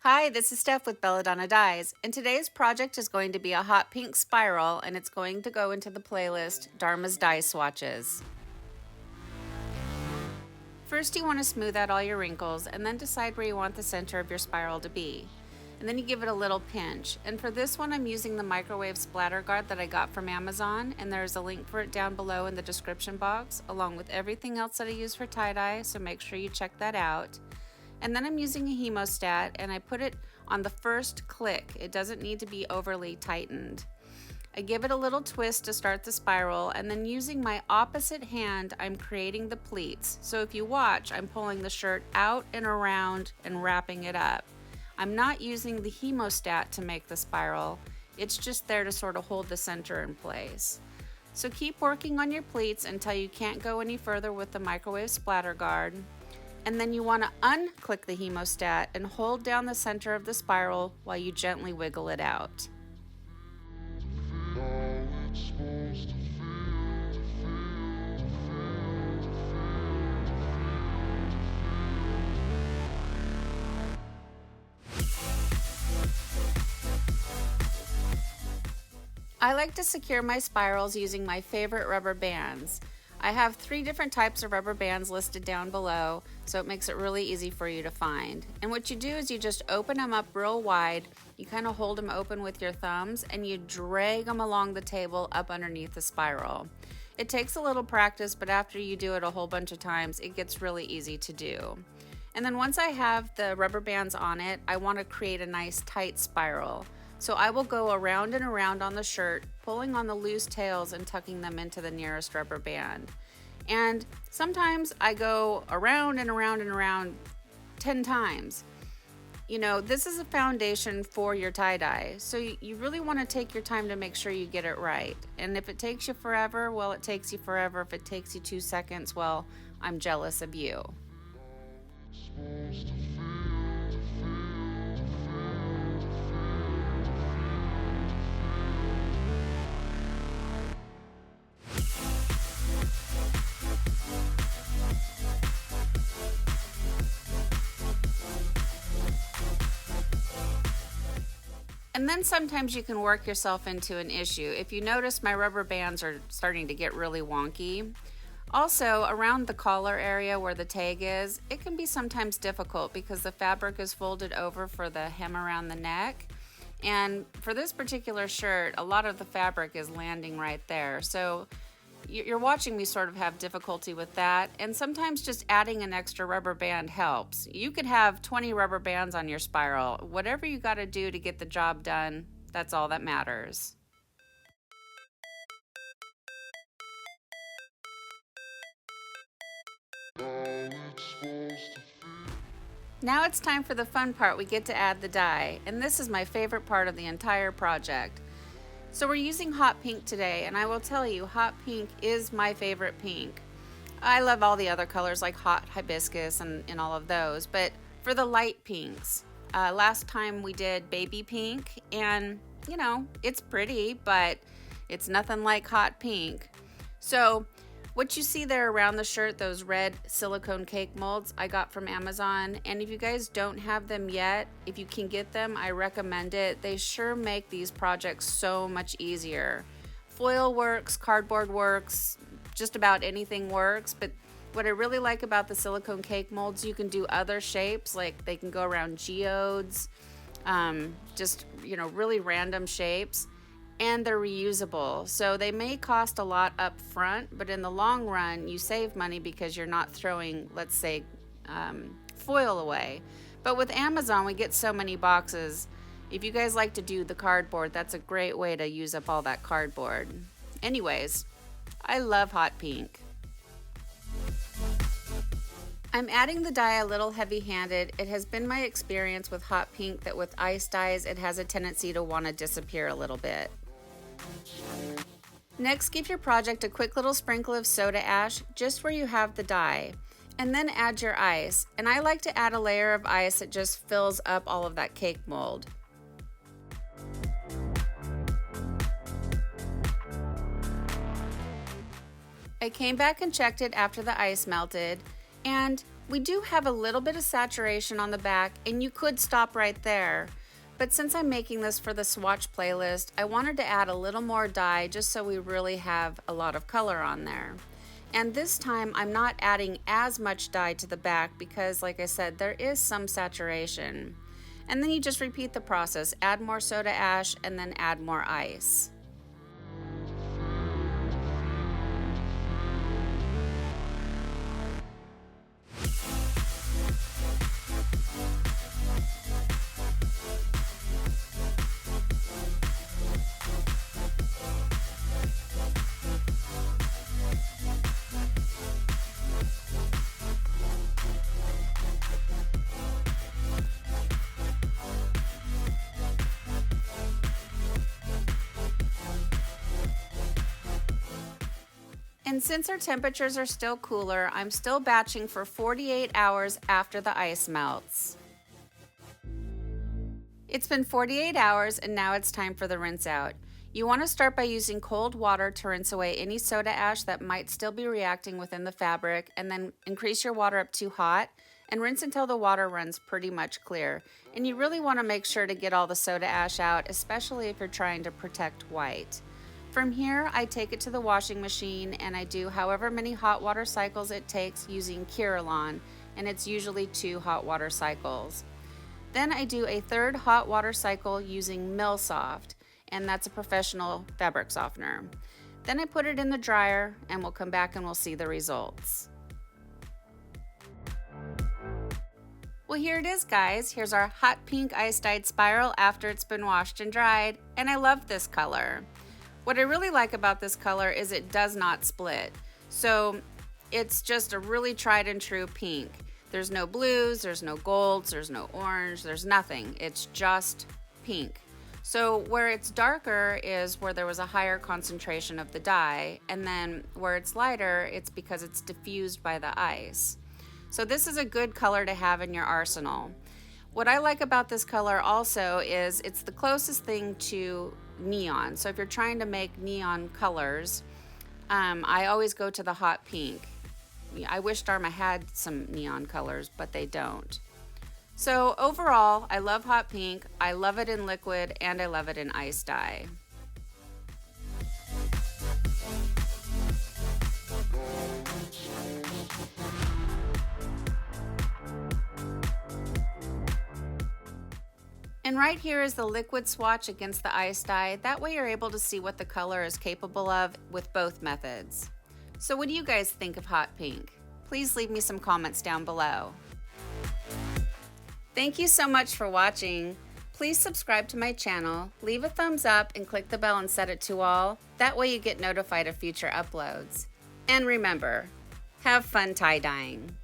Hi, this is Steph with Belladonna Dyes, and today's project is going to be a hot pink spiral, and it's going to go into the playlist Dharma's Dye Swatches. First, you want to smooth out all your wrinkles and then decide where you want the center of your spiral to be. And then you give it a little pinch. And for this one, I'm using the microwave splatter guard that I got from Amazon, and there's a link for it down below in the description box, along with everything else that I use for tie-dye, so make sure you check that out. And then I'm using a hemostat, and I put it on the first click. It doesn't need to be overly tightened. I give it a little twist to start the spiral, and then using my opposite hand, I'm creating the pleats. So if you watch, I'm pulling the shirt out and around and wrapping it up. I'm not using the hemostat to make the spiral. It's just there to sort of hold the center in place. So keep working on your pleats until you can't go any further with the microwave splatter guard. And then you want to unclick the hemostat and hold down the center of the spiral while you gently wiggle it out. I like to secure my spirals using my favorite rubber bands. I have 3 different types of rubber bands listed down below, so it makes it really easy for you to find. And what you do is you just open them up real wide, you kind of hold them open with your thumbs, and you drag them along the table up underneath the spiral. It takes a little practice, but after you do it a whole bunch of times, it gets really easy to do. And then once I have the rubber bands on it, I want to create a nice tight spiral. So I will go around and around on the shirt, pulling on the loose tails and tucking them into the nearest rubber band. And sometimes I go around and around and around 10 times. You know, this is a foundation for your tie-dye, so you really want to take your time to make sure you get it right. And if it takes you forever, well, it takes you forever. If it takes you 2 seconds, well, I'm jealous of you. And then sometimes you can work yourself into an issue. If you notice, my rubber bands are starting to get really wonky. Also, around the collar area where the tag is, it can be sometimes difficult because the fabric is folded over for the hem around the neck. And for this particular shirt, a lot of the fabric is landing right there. So you're watching me sort of have difficulty with that, and sometimes just adding an extra rubber band helps. You could have 20 rubber bands on your spiral. Whatever you got to do to get the job done, that's all that matters. Now it's time for the fun part. We get to add the dye, and this is my favorite part of the entire project. So we're using hot pink today, and I will tell you, hot pink is my favorite pink. I love all the other colors like hot hibiscus and all of those, but for the light pinks, last time we did baby pink, and you know, it's pretty, but it's nothing like hot pink. So what you see there around the shirt, those red silicone cake molds I got from Amazon, and if you guys don't have them yet, if you can get them, I recommend it. They sure make these projects so much easier. Foil works, cardboard works, just about anything works, but what I really like about the silicone cake molds, you can do other shapes, like they can go around geodes, just, you know, really random shapes. And they're reusable, so they may cost a lot up front, but in the long run you save money because you're not throwing, let's say, foil away. But with Amazon we get so many boxes. If you guys like to do the cardboard, that's a great way to use up all that cardboard. Anyways, I love hot pink. I'm adding the dye a little heavy-handed. It has been my experience with hot pink that with ice dyes it has a tendency to want to disappear a little bit. Next, give your project a quick little sprinkle of soda ash just where you have the dye, and then add your ice. And I like to add a layer of ice that just fills up all of that cake mold. I came back and checked it after the ice melted, and We do have a little bit of saturation on the back, and you could stop right there. But since I'm making this for the swatch playlist, I wanted to add a little more dye just so we really have a lot of color on there. And this time I'm not adding as much dye to the back because, like I said, there is some saturation. And then you just repeat the process, add more soda ash and then add more ice. And since our temperatures are still cooler, I'm still batching for 48 hours after the ice melts. It's been 48 hours and now it's time for the rinse out. You want to start by using cold water to rinse away any soda ash that might still be reacting within the fabric, and then increase your water up to hot and rinse until the water runs pretty much clear. And you really want to make sure to get all the soda ash out, especially if you're trying to protect white. From here, I take it to the washing machine and I do however many hot water cycles it takes using Curolon, and it's usually 2 hot water cycles. Then I do a 3rd hot water cycle using Milsoft, and that's a professional fabric softener. Then I put it in the dryer and we'll come back and we'll see the results. Well, here it is, guys. Here's our hot pink ice-dyed spiral after it's been washed and dried, and I love this color. What I really like about this color is it does not split. So it's just a really tried and true pink. There's no blues, there's no golds, there's no orange, there's nothing. It's just pink. So where it's darker is where there was a higher concentration of the dye, and then where it's lighter, it's because it's diffused by the ice. So this is a good color to have in your arsenal. What I like about this color also is it's the closest thing to neon. So if you're trying to make neon colors, I always go to the hot pink. I wish Dharma had some neon colors, but they don't. So overall, I love hot pink. I love it in liquid and I love it in ice dye. And right here is the liquid swatch against the ice dye. That way you're able to see what the color is capable of with both methods. So what do you guys think of hot pink? Please leave me some comments down below. Thank you so much for watching. Please subscribe to my channel, leave a thumbs up, and click the bell and set it to all. That way you get notified of future uploads. And remember, have fun tie-dyeing.